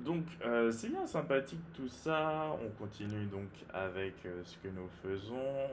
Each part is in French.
Donc, c'est bien sympathique tout ça. On continue donc avec ce que nous faisons.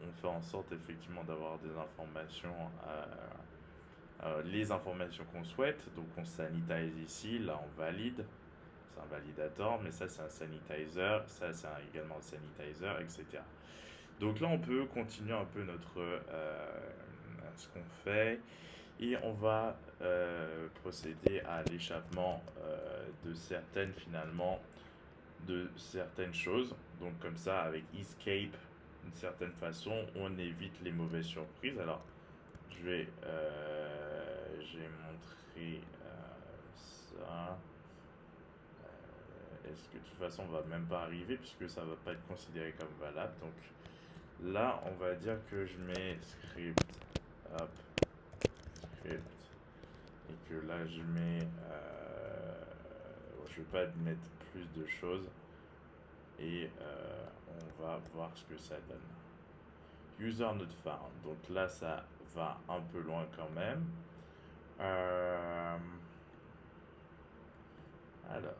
On fait en sorte effectivement d'avoir des informations, les informations qu'on souhaite. Donc, on sanitize ici. Là, on valide. C'est un validator, mais ça, c'est un sanitizer. Ça, c'est également un sanitizer, etc. Donc là, on peut continuer un peu ce qu'on fait. Et on va procéder à l'échappement de certaines choses. Donc comme ça, avec escape, d'une certaine façon, on évite les mauvaises surprises. Alors, j'ai montré ça. Est-ce que de toute façon, on va même pas arriver puisque ça va pas être considéré comme valable. Donc là, on va dire que je mets script, hop, script. Et que là je mets je vais pas mettre plus de choses et on va voir ce que ça donne. User not found, donc là ça va un peu loin quand même. Euh, alors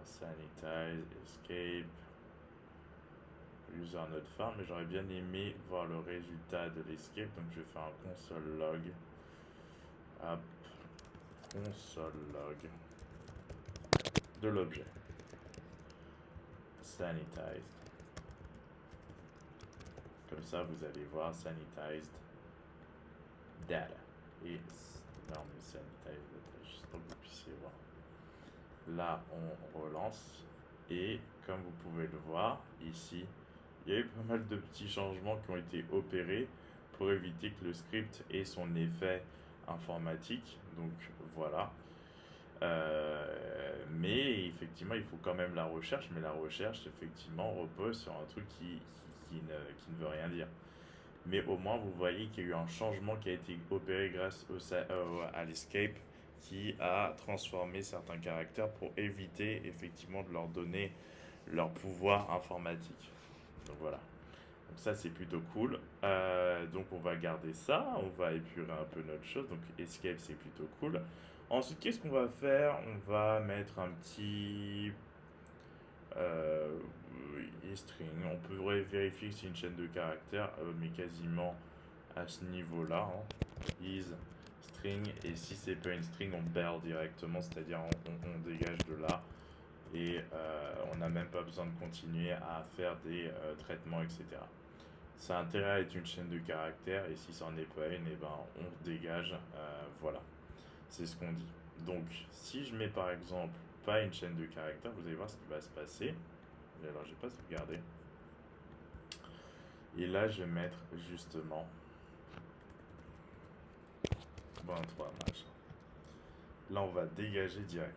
sanitize, escape, user not found, mais j'aurais bien aimé voir le résultat de l'escape, donc je vais faire un console log. Hop, console log de l'objet sanitized. Comme ça, vous allez voir sanitized data. Et là, on met sanitized data juste pour que vous puissiez voir. Là, on relance. Et comme vous pouvez le voir, ici, il y a eu pas mal de petits changements qui ont été opérés pour éviter que le script ait son effet informatique. Donc voilà. Mais effectivement, il faut quand même la recherche, mais la recherche, effectivement, repose sur un truc qui ne veut rien dire. Mais au moins, vous voyez qu'il y a eu un changement qui a été opéré grâce à l'escape qui a transformé certains caractères pour éviter effectivement de leur donner leur pouvoir informatique. Donc voilà. Donc ça c'est plutôt cool. Donc on va garder ça, on va épurer un peu notre chose. Donc escape c'est plutôt cool. Ensuite qu'est-ce qu'on va faire? On va mettre un petit euh, string. On pourrait vérifier que c'est une chaîne de caractères, mais quasiment à ce niveau-là. Is string, et si c'est pas une string, on barre directement, c'est-à-dire on dégage de là et on n'a même pas besoin de continuer à faire des traitements, etc. Ça a intérêt à être une chaîne de caractères et si c'en est pas une, et ben on dégage. Voilà, c'est ce qu'on dit. Donc, si je mets par exemple pas une chaîne de caractères, vous allez voir ce qui va se passer. Et alors, j'ai pas sauvegardé. Et là, je vais mettre justement 23 machin. Là, on va dégager direct.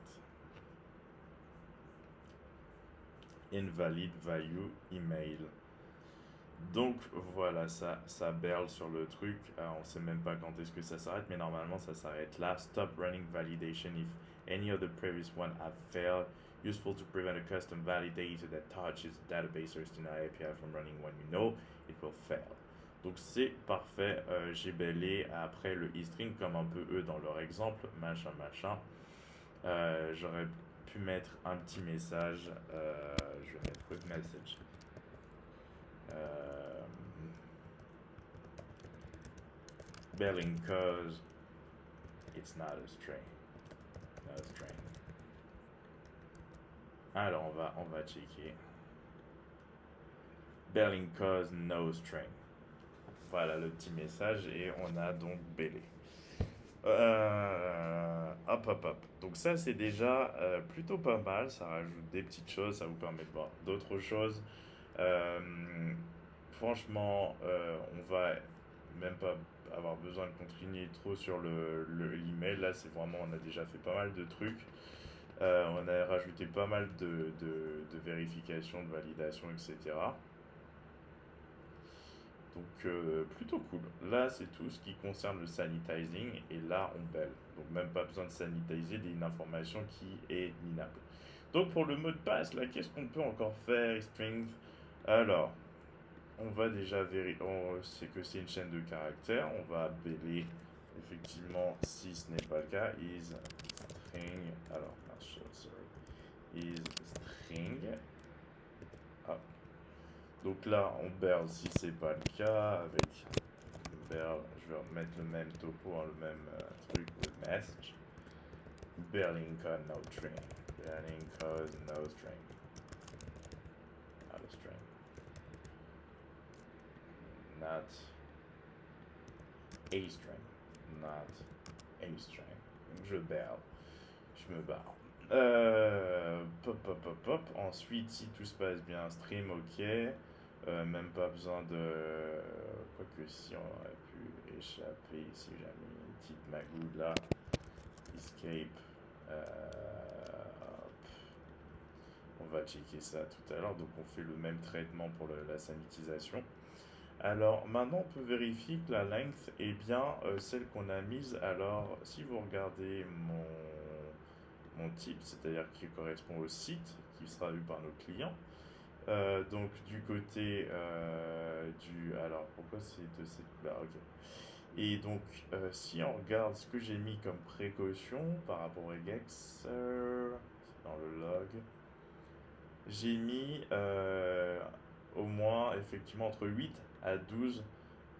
Invalid value email. Donc voilà, ça berle sur le truc. On sait même pas quand est-ce que ça s'arrête, mais normalement ça s'arrête là. Stop running validation if any of the previous one have failed. Useful to prevent a custom validator that touches database or external API from running when you know it will fail. Donc c'est parfait. J'ai bêlé après le e-string comme un peu eux dans leur exemple, machin machin. J'aurais pu mettre un petit message. Je vais mettre quick message. Belling cause it's not a string. Not a string. Alors on va checker. Belling cause no string. Voilà le petit message et on a donc belé. Hop hop hop. Donc ça c'est déjà plutôt pas mal. Ça rajoute des petites choses, ça vous permet de voir d'autres choses. Euh, Franchement, on va même pas avoir besoin de continuer trop sur l'email. Là, c'est vraiment, on a déjà fait pas mal de trucs. On a rajouté pas mal de vérifications, de validation, etc. Donc, plutôt cool. Là, c'est tout ce qui concerne le sanitizing. Et là, on belle. Donc, même pas besoin de sanitiser une information qui est minable. Donc, pour le mot de passe, là, qu'est-ce qu'on peut encore faire? String. Alors, on va déjà vérifier, c'est que c'est une chaîne de caractères. On va bêler effectivement forcément, si ce n'est pas le cas, is string, alors, sorry, is string, hop. Donc là, on berle si c'est pas le cas, avec berle, je vais remettre le même topo, hein, le même truc, with message, berling code no string, berling code no string, not a string, not a string, not a string, je berle, je me barre. Pop. Ensuite, si tout se passe bien, stream, ok. Même pas besoin de. Quoique, si on aurait pu échapper, si jamais une petite magouille là. Escape. On va checker ça tout à l'heure. Donc, on fait le même traitement pour la sanitisation. Alors, maintenant, on peut vérifier que la length est bien celle qu'on a mise. Alors, si vous regardez mon type, c'est-à-dire qui correspond au site qui sera vu par nos clients. Donc du côté du... Alors pourquoi c'est de cette couleur? Ok. Et donc si on regarde ce que j'ai mis comme précaution par rapport au regex, dans le log, j'ai mis au moins effectivement entre 8 à 12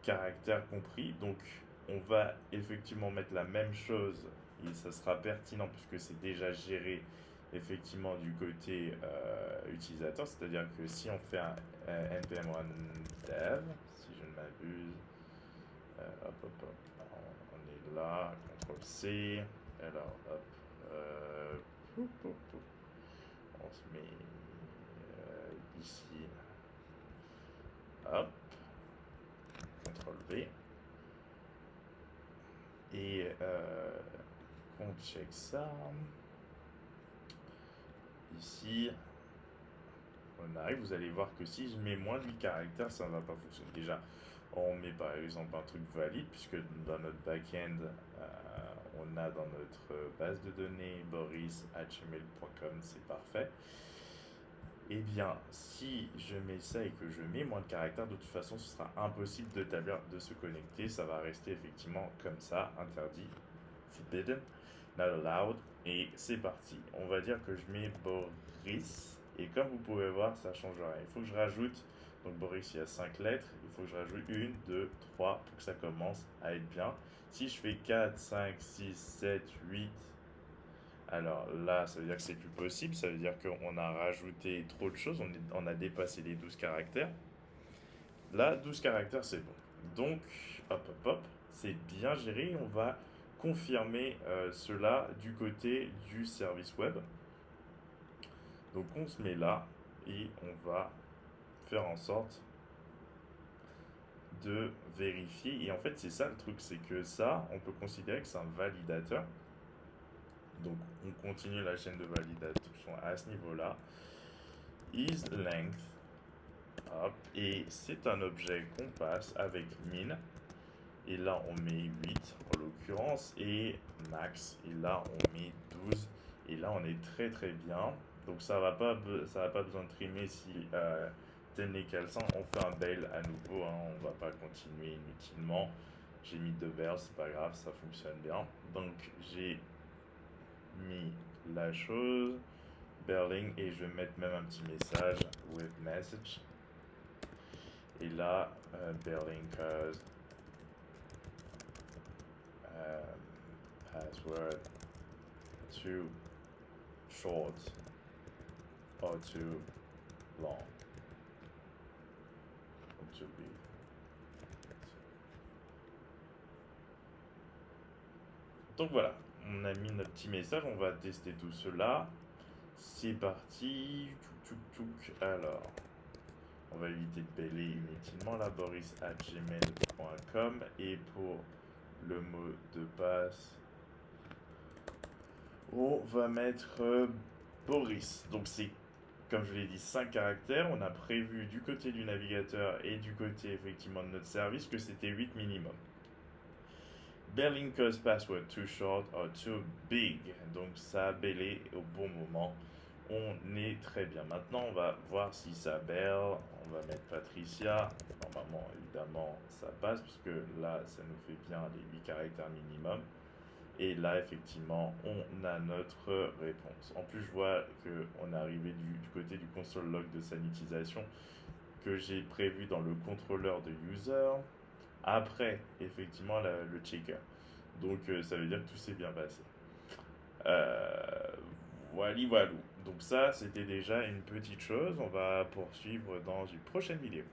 caractères compris. Donc on va effectivement mettre la même chose et ça sera pertinent puisque c'est déjà géré effectivement du côté utilisateur. C'est-à-dire que si on fait un npm run dev, si je ne m'abuse, hop, on est là, CTRL C, alors hop, on se met ici, hop, CTRL V, et on check ça, ici, on arrive, vous allez voir que si je mets moins de 8 caractères, ça ne va pas fonctionner. Déjà, on met par exemple un truc valide, puisque dans notre back-end, on a dans notre base de données boris@gmail.com, c'est parfait. Eh bien, si je mets ça et que je mets moins de caractères, de toute façon, ce sera impossible de se connecter. Ça va rester effectivement comme ça, interdit, forbidden, not allowed. Et c'est parti. On va dire que je mets Boris. Et comme vous pouvez voir, ça change rien. Il faut que je rajoute, donc Boris, il y a 5 lettres. Il faut que je rajoute 1, 2, 3 pour que ça commence à être bien. Si je fais 4, 5, 6, 7, 8... Alors là, ça veut dire que c'est plus possible, ça veut dire qu'on a rajouté trop de choses, on a dépassé les 12 caractères. Là, 12 caractères, c'est bon. Donc, hop, c'est bien géré. On va confirmer cela du côté du service web. Donc, on se met là et on va faire en sorte de vérifier. Et en fait, c'est ça le truc, c'est que ça, on peut considérer que c'est un validateur. Donc, on continue la chaîne de validation à ce niveau-là. Is length. Hop, et c'est un objet qu'on passe avec min. Et là, on met 8 en l'occurrence. Et max. Et là, on met 12. Et là, on est très très bien. Donc, ça va pas besoin de trimer si tel n'est qu'elle sent. On fait un bail à nouveau. Hein, on va pas continuer inutilement. J'ai mis 2 berles, c'est pas grave, ça fonctionne bien. Donc, j'ai mis la chose, berling, et je vais mettre même un petit message with message. Et là, berling cause password too short or too long or too big. Donc voilà, on a mis notre petit message, on va tester tout cela. C'est parti. Alors, on va éviter de bêler inutilement là, boris@gmail.com. Et pour le mot de passe, on va mettre Boris. Donc c'est, comme je l'ai dit, 5 caractères. On a prévu du côté du navigateur et du côté effectivement de notre service que c'était 8 minimum. Berling cause password too short or too big. Donc ça a bêlé au bon moment. On est très bien. Maintenant, on va voir si ça berle. On va mettre Patricia. Normalement, évidemment, ça passe, puisque là, ça nous fait bien les 8 caractères minimum. Et là, effectivement, on a notre réponse. En plus, je vois qu'on est arrivé du côté du console log de sanitisation que j'ai prévu dans le contrôleur de user après, effectivement, le checker. Donc, ça veut dire que tout s'est bien passé. Euh, voilà. Donc ça, c'était déjà une petite chose. On va poursuivre dans une prochaine vidéo.